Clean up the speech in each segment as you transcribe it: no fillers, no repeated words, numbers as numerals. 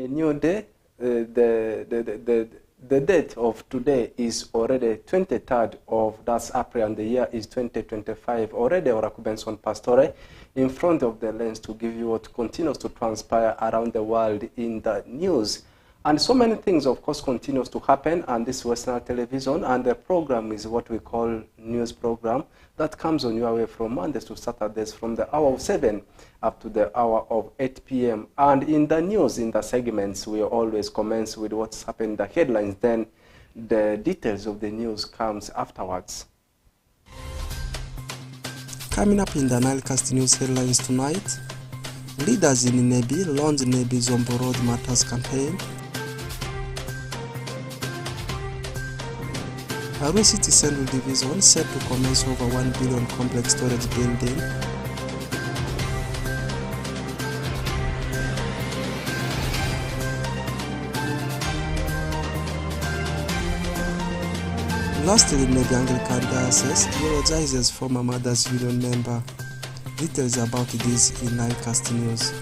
a new day. The date of today is already 23rd of April, and the year is 2025. Already Oraku Benson Pastore in front of the lens to give you what continues to transpire around the world in the news. And so many things, of course, continues to happen on this Western television, and the program is what we call news program that comes on your way from Mondays to Saturdays from the hour of 7 up to the hour of 8 p.m. And in the news, in the segments, we always commence with what's happened, the headlines, then the details of the news comes afterwards. Coming up in the NILECAST news headlines tonight, leaders in Nebi launch Nebi Zombo Road Matters campaign. Arua City Central Division set to commence over 1 billion complex storage building. Lastly, Nebi Anglican Diocese eulogizes former Mothers Union member. Details about this in NILECAST news.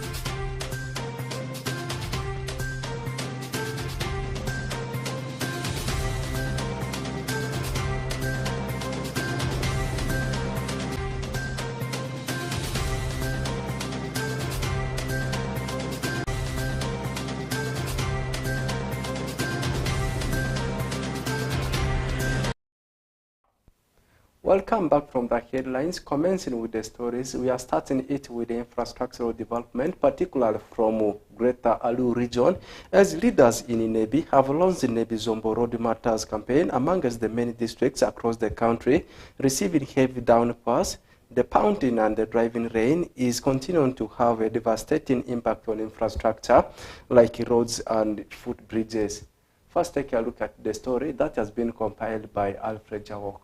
Welcome back from the headlines. Commencing with the stories, we are starting it with the infrastructural development, particularly from Greater Alu region, as leaders in Nebi have launched the Nebi Zombo Road Matters campaign amongst the many districts across the country receiving heavy downpours. The pounding and the driving rain is continuing to have a devastating impact on infrastructure like roads and footbridges. First, take a look at the story that has been compiled by Alfred Jawok.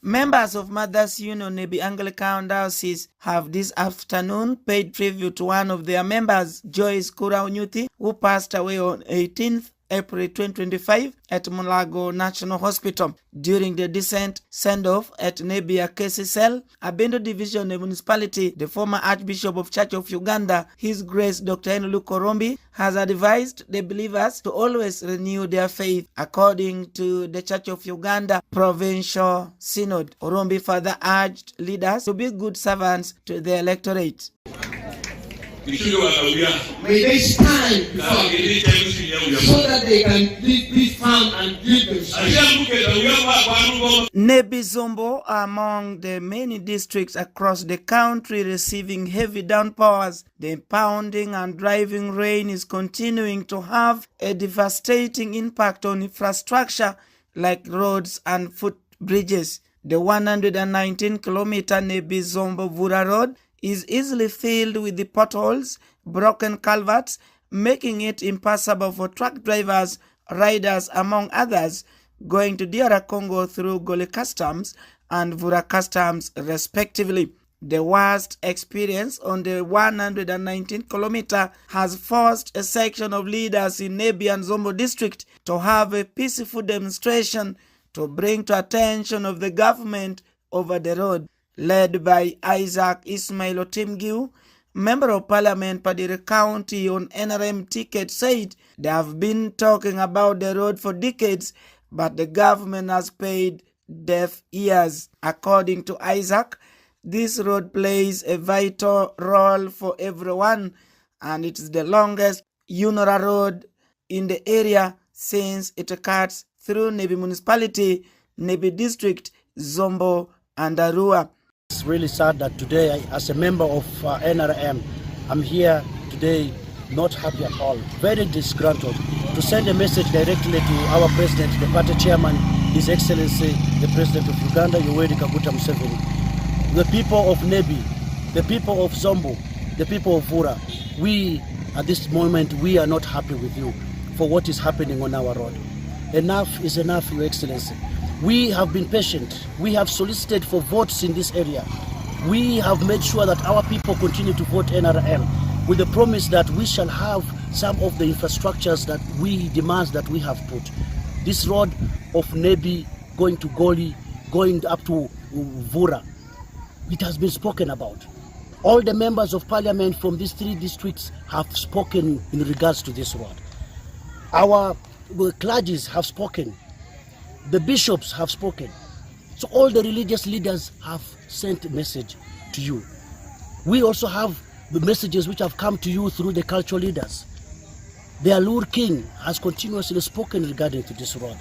Members of Mothers Union Nebi Anglican Diocese have this afternoon paid tribute to one of their members, Joyce Kuraunyuthi, who passed away on 18th April 2025 at Mulago National Hospital. During the decent send-off at Nebi Akesi Cell, Abendo Division Municipality, the former Archbishop of Church of Uganda, His Grace Dr. Henry Korombi, has advised the believers to always renew their faith according to the Church of Uganda Provincial Synod. Korombi further urged leaders to be good servants to the electorate. May they stand firm so that they can be firm and build themselves. Nebi Zombo are among the many districts across the country receiving heavy downpours. The pounding and driving rain is continuing to have a devastating impact on infrastructure like roads and footbridges. The 119-kilometer Nebi Zombo Vura Road is easily filled with the potholes, broken culverts, making it impassable for truck drivers, riders, among others, going to DR Congo through Goli Customs and Vura Customs, respectively. The worst experience on the 119-kilometer has forced a section of leaders in Nebi and Zombo district to have a peaceful demonstration to bring to attention of the government over the road. Led by Isaac Ismail Otimgiu, Member of Parliament Padire County on NRM ticket, said they have been talking about the road for decades, but the government has paid deaf ears. According to Isaac, this road plays a vital role for everyone, and it's the longest UNORA road in the area since it cuts through Nebi Municipality, Nebi District, Zombo, and Arua. It's really sad that today, as a member of NRM, I'm here today not happy at all, very disgruntled, to send a message directly to our president, the party chairman, His Excellency, the President of Uganda, Yoweri Kaguta Museveni. The people of Nebi, the people of Zombo, the people of Vura, we, at this moment, we are not happy with you for what is happening on our road. Enough is enough, Your Excellency. We have been patient. We have solicited for votes in this area. We have made sure that our people continue to vote NRM with the promise that we shall have some of the infrastructures that we demand that we have put. This road of Nebi going to Goli, going up to Vura, it has been spoken about. All the members of parliament from these 3 districts have spoken in regards to this road. Our clergies have spoken. The bishops have spoken. So all the religious leaders have sent a message to you. We also have the messages which have come to you through the cultural leaders. The Alur King has continuously spoken regarding to this road.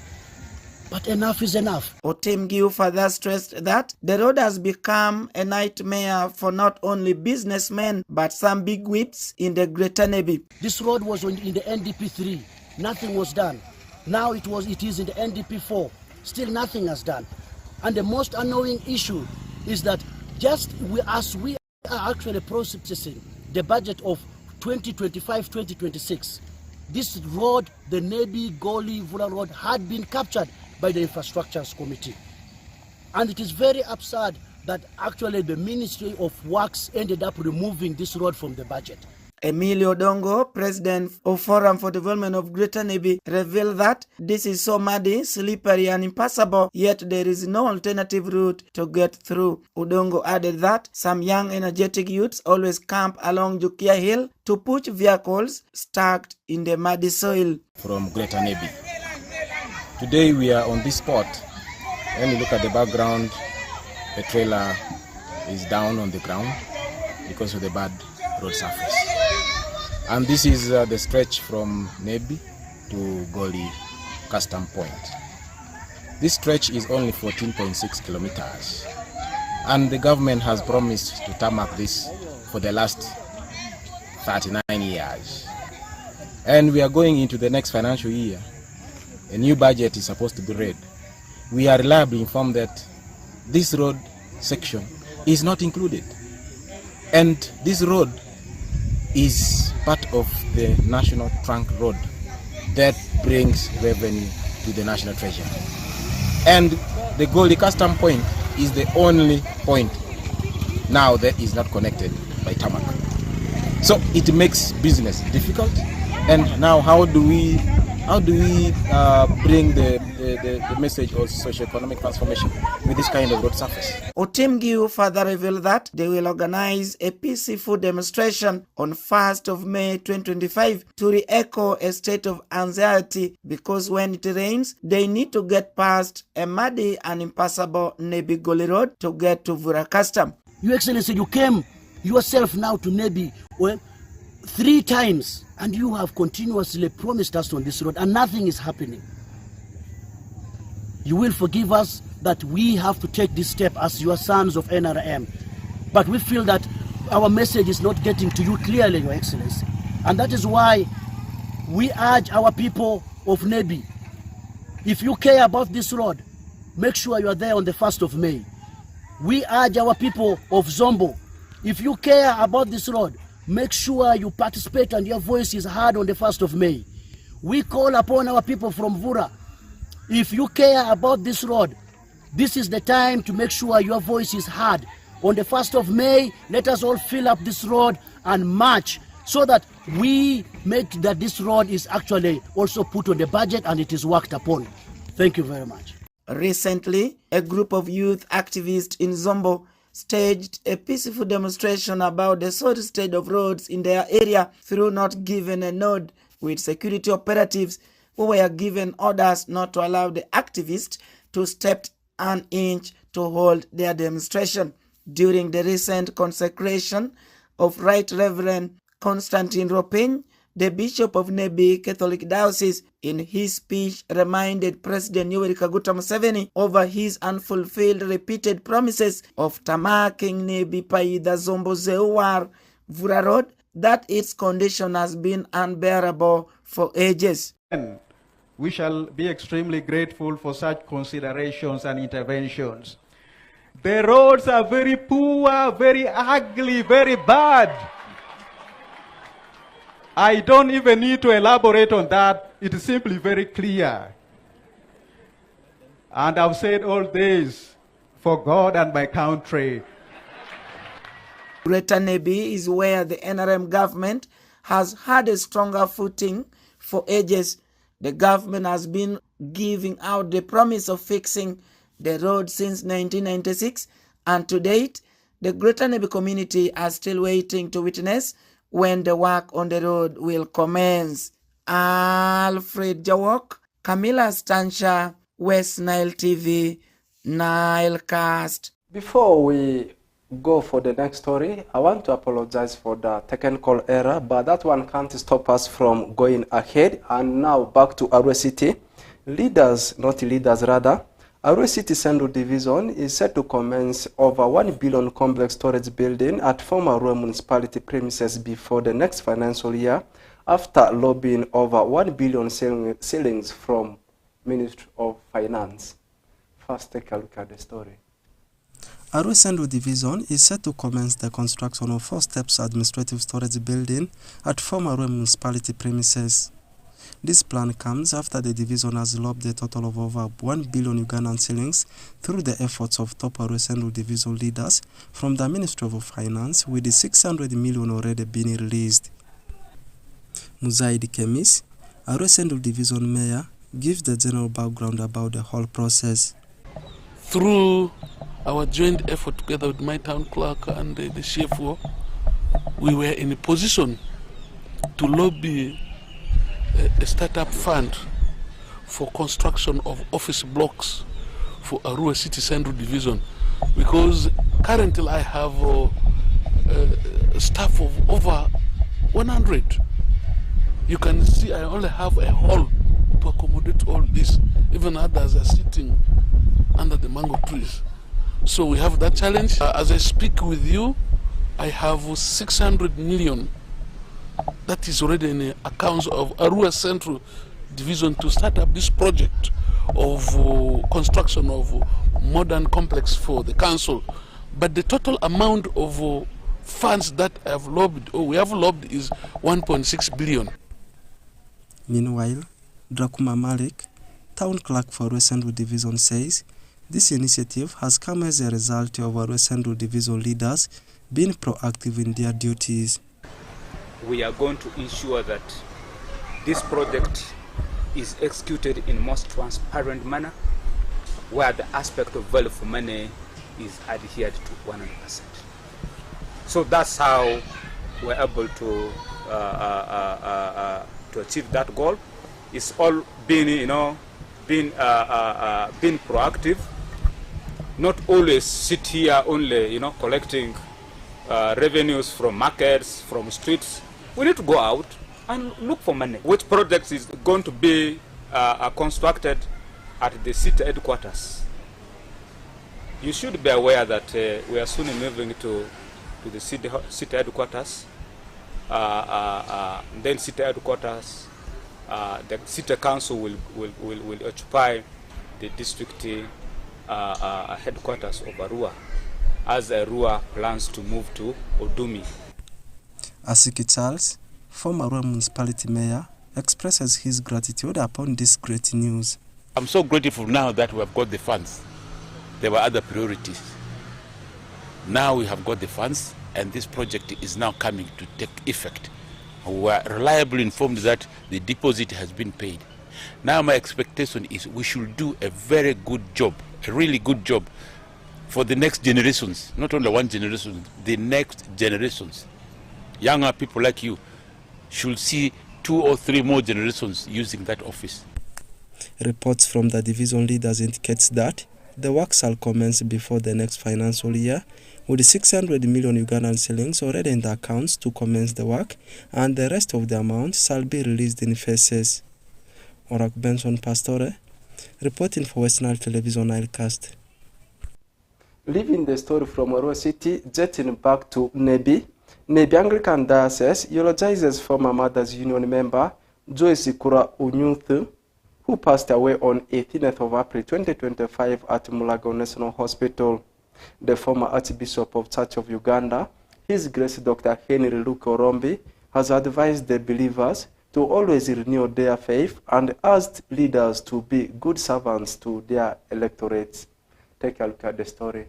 But enough is enough. Otimgiu further stressed that the road has become a nightmare for not only businessmen but some big whips in the Greater Nebi. This road was in the NDP 3. Nothing was done. Now it is in the NDP 4. Still nothing has done. And the most annoying issue is that as we are actually processing the budget of 2025-2026, this road, the Nebi Goli Vula Road, had been captured by the Infrastructures Committee. And it is very absurd that actually the Ministry of Works ended up removing this road from the budget. Emilio Dongo, president of Forum for Development of Greater Nebi, revealed that this is so muddy, slippery and impassable, yet there is no alternative route to get through. Udongo added that some young energetic youths always camp along Jukia Hill to push vehicles stuck in the muddy soil. From Greater Nebi. Today we are on this spot. When you look at the background, the trailer is down on the ground because of the bad road surface. And this is the stretch from Nebi to Goli Custom Point. This stretch is only 14.6 kilometers. And the government has promised to tarmac this for the last 39 years. And we are going into the next financial year. A new budget is supposed to be read. We are reliably informed that this road section is not included. And this road is part of the National Trunk Road that brings revenue to the National Treasury. And the Goli Custom Point is the only point now that is not connected by tarmac. So it makes business difficult. And now how do we bring the message of socio-economic transformation with this kind of road surface? Otimgiu further revealed that they will organize a peaceful demonstration on 1st of May 2025 to re-echo a state of anxiety because when it rains, they need to get past a muddy and impassable Nebi Goli Road to get to Vura Custom. Your Excellency, you came yourself now to Nebi 3 times. And you have continuously promised us on this road and nothing is happening. You will forgive us that we have to take this step as your sons of NRM. But we feel that our message is not getting to you clearly, Your Excellency. And that is why we urge our people of Nebi, if you care about this road, make sure you are there on the 1st of May. We urge our people of Zombo, if you care about this road, make sure you participate and your voice is heard on the 1st of May. We call upon our people from Vura. If you care about this road, this is the time to make sure your voice is heard. On the 1st of May, let us all fill up this road and march so that we make that this road is actually also put on the budget and it is worked upon. Thank you very much. Recently, a group of youth activists in Zombo staged a peaceful demonstration about the sorry state of roads in their area through not giving a nod, with security operatives who were given orders not to allow the activists to step an inch to hold their demonstration. During the recent consecration of Right Reverend Constantine Ropin, the Bishop of Nebi Catholic Diocese, in his speech reminded President Yoweri Kaguta Museveni over his unfulfilled repeated promises of tamaking Nebi Paida Zombo Zeuwar Vura Road, that its condition has been unbearable for ages. We shall be extremely grateful for such considerations and interventions. The roads are very poor, very ugly, very bad. I don't even need to elaborate on that. It is simply very clear. And I've said all this for God and my country. Greater Nebi is where the NRM government has had a stronger footing for ages. The government has been giving out the promise of fixing the road since 1996, and to date, The Greater Nebi community are still waiting to witness when the work on the road will commence. Alfred Jawok, Camilla Stansha, West Nile TV, NILECAST. Before we go for the next story, I want to apologize for the technical error, but that one can't stop us from going ahead. And now back to Arua City. Arua City Central Division is set to commence over 1 billion complex storage building at former Arua municipality premises before the next financial year, after lobbying over 1 billion ceilings from Ministry of Finance. First, take a look at the story. Arua Central Division is set to commence the construction of 4 steps administrative storage building at former Arua municipality premises. This plan comes after the division has lobbied a total of over 1 billion Ugandan shillings through the efforts of top Arua Central Division leaders from the Ministry of Finance, with the 600 million already being released. Muzaid Kemis, Arua Central Division Mayor, gives the general background about the whole process. Through our joint effort together with my town clerk and the CFO, we were in a position to lobby a startup fund for construction of office blocks for Arua City Central Division, because currently I have a staff of over 100. You can see I only have a hall to accommodate all this. Even others are sitting under the mango trees. So we have that challenge. As I speak with you, I have 600 million that is already in the accounts of Arua Central Division to start up this project of construction of modern complex for the council. But the total amount of funds that we have lobbied is 1.6 billion. Meanwhile, Drakuma Malik, town clerk for Arua Central Division, says this initiative has come as a result of Arua Central Division leaders being proactive in their duties. We are going to ensure that this project is executed in most transparent manner, where the aspect of value for money is adhered to 100%. So that's how we're able to achieve that goal. It's all being proactive. Not always sit here only, collecting revenues from markets, from streets. We need to go out and look for money. Which project is going to be constructed at the city headquarters? You should be aware that we are soon moving to the city headquarters. Then city headquarters, the city council will occupy the district headquarters of Arua, as Arua plans to move to Odumi. Asiki Charles, former Arua municipality mayor, expresses his gratitude upon this great news. I'm so grateful now that we have got the funds. There were other priorities. Now we have got the funds, and this project is now coming to take effect. We are reliably informed that the deposit has been paid. Now my expectation is we should do a very good job, a really good job for the next generations, not only one generation, the next generations. Younger people like you should see 2 or 3 more generations using that office. Reports from the division leaders indicates that the work shall commence before the next financial year, with 600 million Ugandan shillings already in the accounts to commence the work, and the rest of the amount shall be released in phases. Orak Benson Pastore, reporting for West Nile Television NILECAST. Leaving the story from Arua City, jetting back to Nebi. Nebi Anglican Diocese eulogizes former Mothers Union member Joyce Kura Unyuth, who passed away on 18th of April 2025 at Mulago National Hospital. The former Archbishop of Church of Uganda, His Grace Dr. Henry Luke Orombi, has advised the believers to always renew their faith and asked leaders to be good servants to their electorates. Take a look at the story.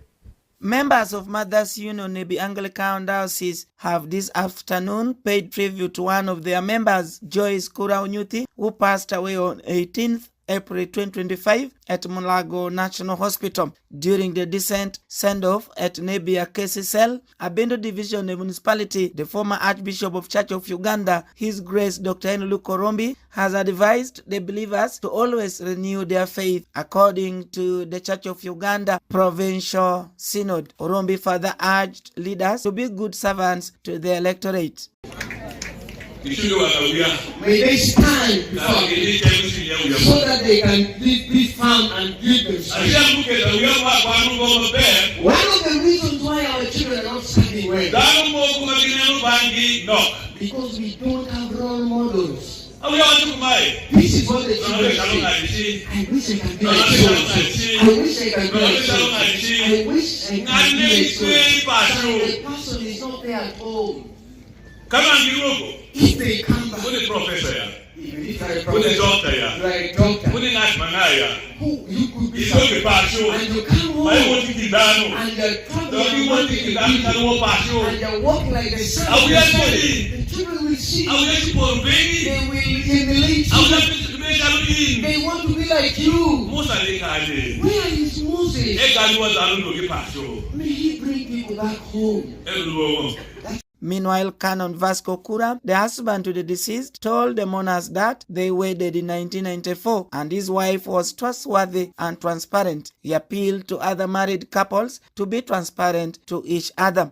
Members of Mothers Union Nebi Anglican Diocese have this afternoon paid tribute to one of their members, Joyce Kura Unyuthi, who passed away on 18th April 2025 at Mulago National Hospital. During the decent send-off at Nebia Kesisel, Abendo Division Municipality, the former Archbishop of Church of Uganda, His Grace Dr. Henry Korombi, has advised the believers to always renew their faith. According to the Church of Uganda Provincial Synod, Orombi further urged leaders to be good servants to the electorate. May they stand before you so that they can be firm and build themselves. One of the reasons why our children are not studying well, because we don't have role models. This is what the children say. I wish I can be like so. I wish I can be like so. I wish I can be like so. The person is not there at home. If they come back, Put a professor here. if you are a Put a professor, doctor here. you are a doctor, Put a nurse here. who you could be It's not a passion. and you come home, I want to be done. and you're traveling Don't you want to be done? I don't want passion. and you're walking like the sun. Are we actually? The children will see. I will let you for baby. They will emulate I will you. let you to make a They want to be like you. Musa Lekale. Where is Moses? Egari was a little bit passion. May he bring people back home. Everyone. Meanwhile, Canon Vasco Kura, the husband to the deceased, told the mourners that they wedded in 1994 and his wife was trustworthy and transparent. He appealed to other married couples to be transparent to each other.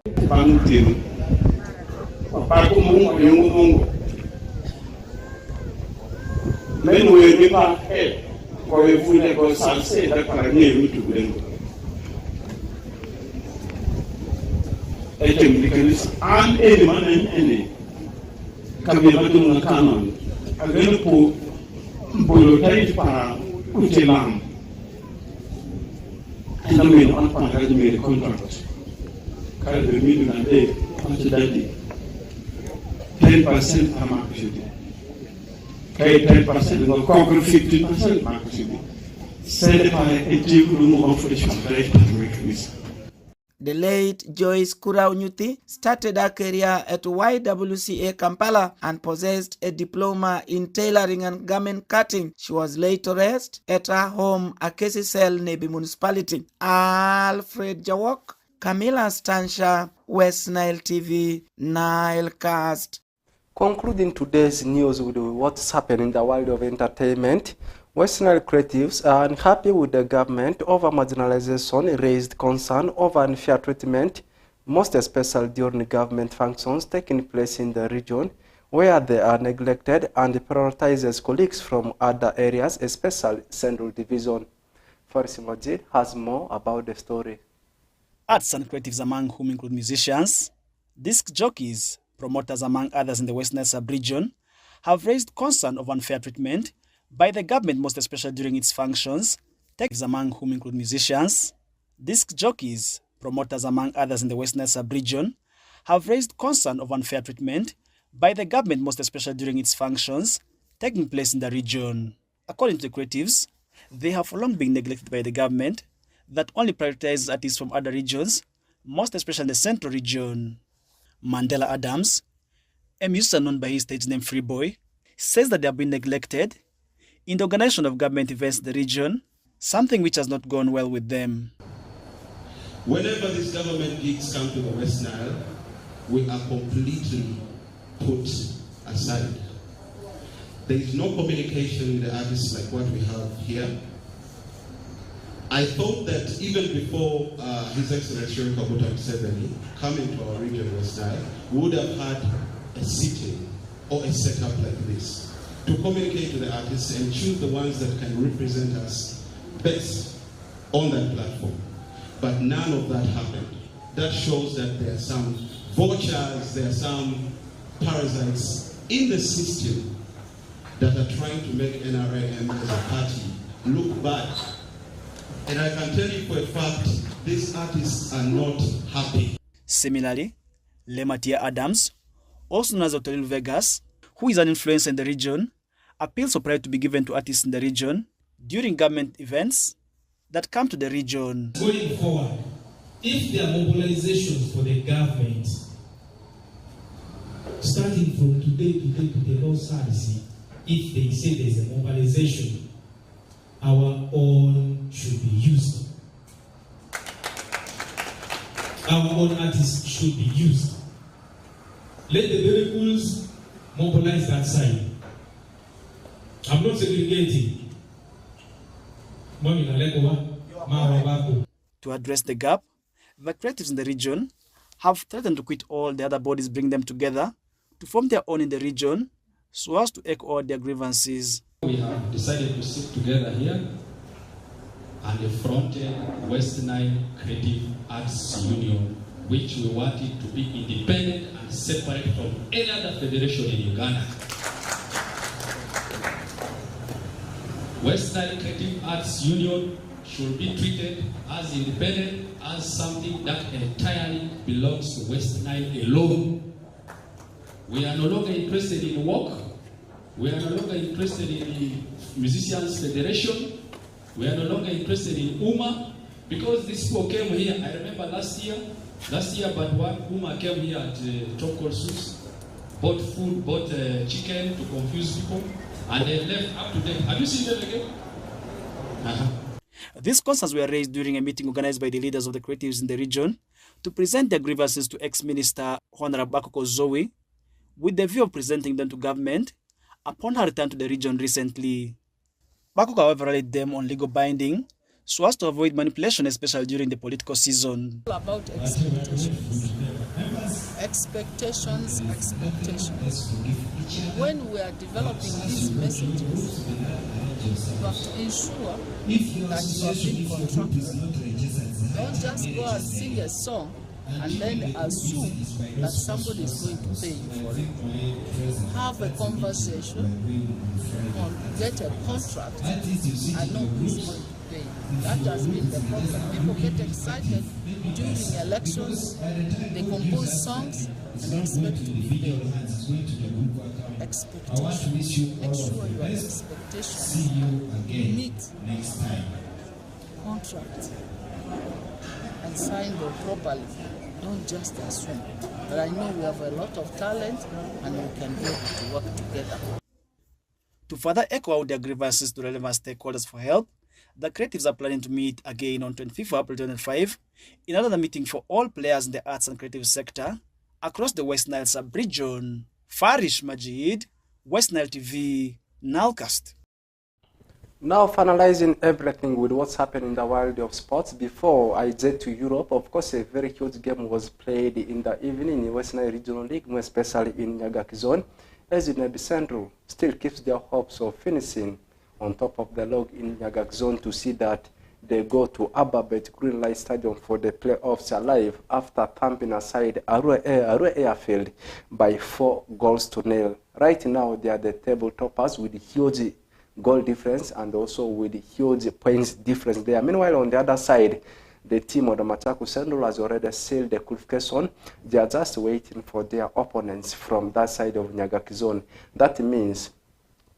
An any man and any Kabila Canon, a little poor Bolotai para Utilam, and I mean on had made a contract. Carry the million a day unto that day. 10% are market. Pay 10% or conquer 15% market. Send by a deep room of fresh and The late Joyce Kura Unyuthi started her career at YWCA Kampala and possessed a diploma in tailoring and garment cutting. She was laid to rest at her home, Akesisel, Nebi Municipality. Alfred Jawok, Camilla Stansha, West Nile TV, NILECAST. Concluding today's news with what's happening in the world of entertainment, West Nile creatives are unhappy with the government over marginalization, raised concern over unfair treatment, most especially during government functions taking place in the region where they are neglected, and prioritizes colleagues from other areas, especially Central Division. Faris Majid has more about the story. Arts and creatives, among whom include musicians, disc jockeys, promoters, among others in the West Nile sub-region, have raised concern of unfair treatment by the government, most especially during its functions, techs, among whom include musicians, disc jockeys, promoters, among others in the West Nile sub-region, have raised concern of unfair treatment by the government, most especially during its functions taking place in the region. According to the creatives, they have for long been neglected by the government that only prioritizes artists from other regions, most especially the Central region. Mandela Adams, a musician known by his stage name Freeboy, says that they have been neglected in the organization of government events in the region, something which has not gone well with them. Whenever these government gigs come to the West Nile, we are completely put aside. There is no communication with the artists like what we have here. I thought that even before His Excellency Kabuta Museveni coming to our region, West Nile, we would have had a sitting or a setup like this to communicate to the artists and choose the ones that can represent us best on that platform. But none of that happened. That shows that there are some vultures, there are some parasites in the system that are trying to make NRM as a party look bad. And I can tell you for a fact, these artists are not happy. Similarly, Lematia Adams, also known as Otolil Vegas, who is an influencer in the region, appeals for priority to be given to artists in the region during government events that come to the region. Going forward, if there are mobilizations for the government, starting from today to the Law Service, if they say there's a mobilization our own should be used. Our own artists should be used. Let the vehicles mobilize that side. I'm not segregating. To address the gap, the creatives in the region have threatened to quit all the other bodies, bring them together to form their own in the region so as to echo all their grievances. We have decided to sit together here and fronted West Nile Creative Arts Union, which we wanted to be independent and separate from any other federation in Uganda. West Nile Creative Arts Union should be treated as independent, as something that entirely belongs to West Nile alone. We are no longer interested in work. We are no longer interested in the Musicians Federation. We are no longer interested in UMA, because these people came here. I remember last year, but one UMA came here at Top Call Soups, bought food, bought chicken to confuse people, and they left up to them. Have you seen them again? These concerns were raised during a meeting organized by the leaders of the creatives in the region to present their grievances to ex-minister Honorable Bakoko Zoe, with the view of presenting them to government upon her return to the region recently. Bakoko, however, laid them on legal binding so as to avoid manipulation, especially during the political season. About expectations. Expectations. When we are developing these messages, you have to ensure that you are being contracted. Don't just go and sing a song and then assume that somebody is going to pay you for it. Have a conversation, get a contract, and know who is going to pay you. That has been the problem. People get excited during elections, they compose songs and expect to be paid. Expectations. Make sure your expectations meet contract and sign them properly. Don't just assume. But I know we have a lot of talent and we can be able to work together. To further echo out their grievances to relevant stakeholders for help, the creatives are planning to meet again on 25th April 2025 in another meeting for all players in the arts and creative sector across the West Nile sub-region. Farish Majid, West Nile TV, NILECAST. Now finalizing everything with what's happening in the world of sports. Before I jet to Europe, of course, a very huge game was played in the evening in West Nile Regional League, more especially in Nyagaki Zone, as Nebi Central still keeps their hopes of finishing on top of the log in Nyagaki Zone to see that they go to Ababet Green Light Stadium for the playoffs alive after thumping aside Arua Airfield by 4-0. Right now, they are the table toppers with huge goal difference and also with huge points difference there. Meanwhile, on the other side, the team of the Mataku Central has already sealed the qualification. They are just waiting for their opponents from that side of Nyagaki Zone. That means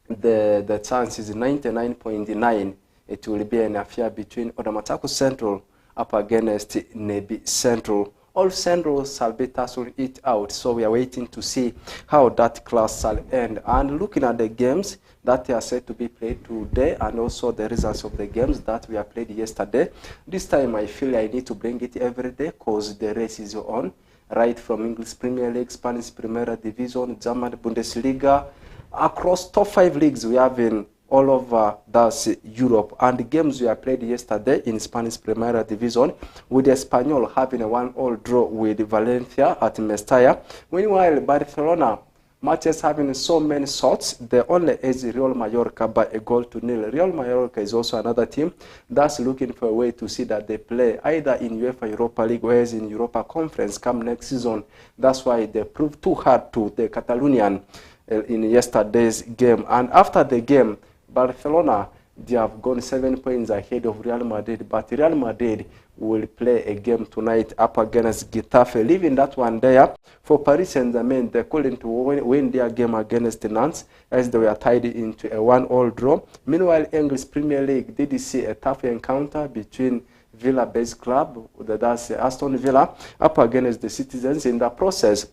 the chance is 99.9. It will be an affair between Odamataku Central up against Nebi Central. All Centrals shall be tussled it out, so we are waiting to see how that class shall end. And looking at the games that are set to be played today and also the results of the games that we have played yesterday, this time I feel I need to bring it every day because the race is on. Right from English Premier League, Spanish Primera Division, German Bundesliga, across top 5 leagues we have in all over that's Europe. And the games we have played yesterday in Spanish Primera Division, with Espanyol having a 1-1 draw with Valencia at Mestalla. Meanwhile, Barcelona matches having so many shots, they only edge Real Mallorca by 1-0. Real Mallorca is also another team that's looking for a way to see that they play either in UEFA Europa League or as in Europa Conference come next season. That's why they proved too hard to the Catalonian in yesterday's game. And after the game, Barcelona, they have gone 7 points ahead of Real Madrid, but Real Madrid will play a game tonight up against Getafe, leaving that one there for Paris Saint-Germain. They couldn't win their game against Nantes as they were tied into a 1-1 draw. Meanwhile, English Premier League did see a tough encounter between Villa-based club, that's Aston Villa, up against the Citizens. In the process,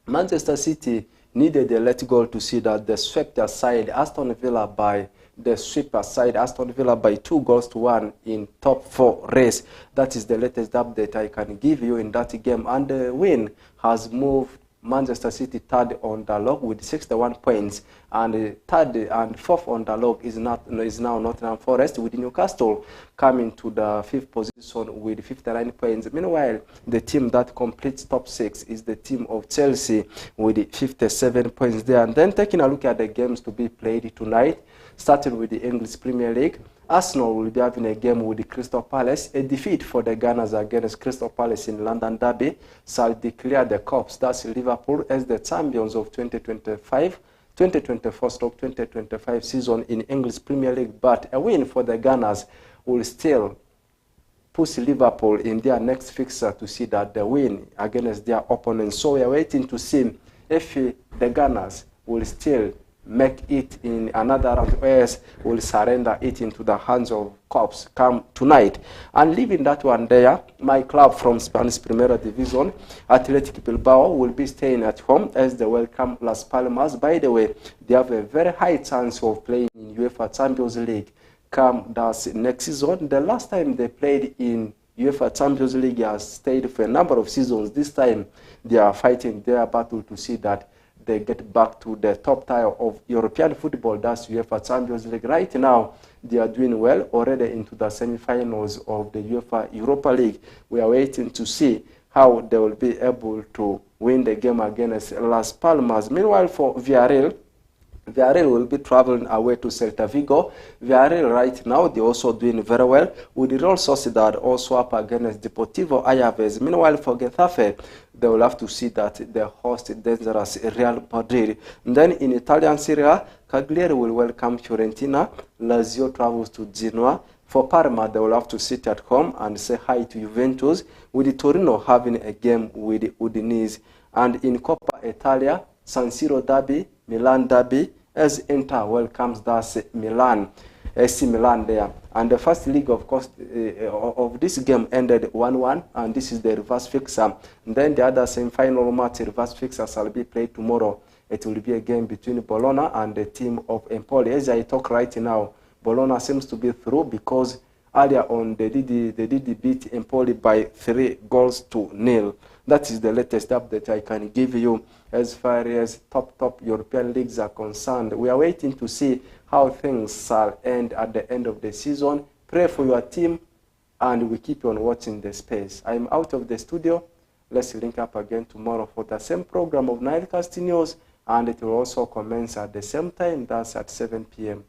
Manchester City needed a late goal to see that they swept aside Aston Villa by the sweeper side Aston Villa by 2-1 in top 4 race. That is the latest update I can give you in that game. And the win has moved Manchester City third on the log with 61 points, and third and fourth on the log is now Nottingham Forest, with Newcastle coming to the fifth position with 59 points. Meanwhile, the team that completes top 6 is the team of Chelsea with 57 points there. And then taking a look at the games to be played tonight, starting with the English Premier League, Arsenal will be having a game with the Crystal Palace. A defeat for the Gunners against Crystal Palace in London Derby shall declare the Cops, that's Liverpool, as the champions of 2024-2025 season in English Premier League. But a win for the Gunners will still push Liverpool in their next fixture to see that they win against their opponents. So we are waiting to see if the Gunners will still make it in another round, or else will surrender it into the hands of Cops come tonight. And leaving that one there, my club from Spanish Primera Division, Athletic Bilbao, will be staying at home as they welcome Las Palmas. By the way, they have a very high chance of playing in UEFA Champions League come that's next season. The last time they played in UEFA Champions League has stayed for a number of seasons. This time they are fighting their battle to see that they get back to the top tier of European football, that's UEFA Champions League. Right now, they are doing well, already into the semi-finals of the UEFA Europa League. We are waiting to see how they will be able to win the game against Las Palmas. Meanwhile, for Villarreal will be traveling away to Celta Vigo. Villarreal right now, they're also doing very well, with the Real Sociedad also up against Deportivo Alaves. Meanwhile, for Getafe, they will have to see that they host dangerous Real Madrid. And then in Italian Serie A, Cagliari will welcome Fiorentina. Lazio travels to Genoa. For Parma, they will have to sit at home and say hi to Juventus, with the Torino having a game with Udinese. And in Coppa Italia, San Siro derby, Milan derby, as Inter welcomes Milan, AC Milan there. And the first leg, of course, of this game ended 1-1, and this is the reverse fixture. And then the other semi-final match, reverse fixture, shall be played tomorrow. It will be a game between Bologna and the team of Empoli. As I talk right now, Bologna seems to be through, because earlier on they did beat Empoli by 3-0. That is the latest update I can give you as far as top European leagues are concerned. We are waiting to see how things shall end at the end of the season. Pray for your team, and we keep on watching the space. I'm out of the studio. Let's link up again tomorrow for the same program of NILECAST News, and it will also commence at the same time, that's at 7 p.m.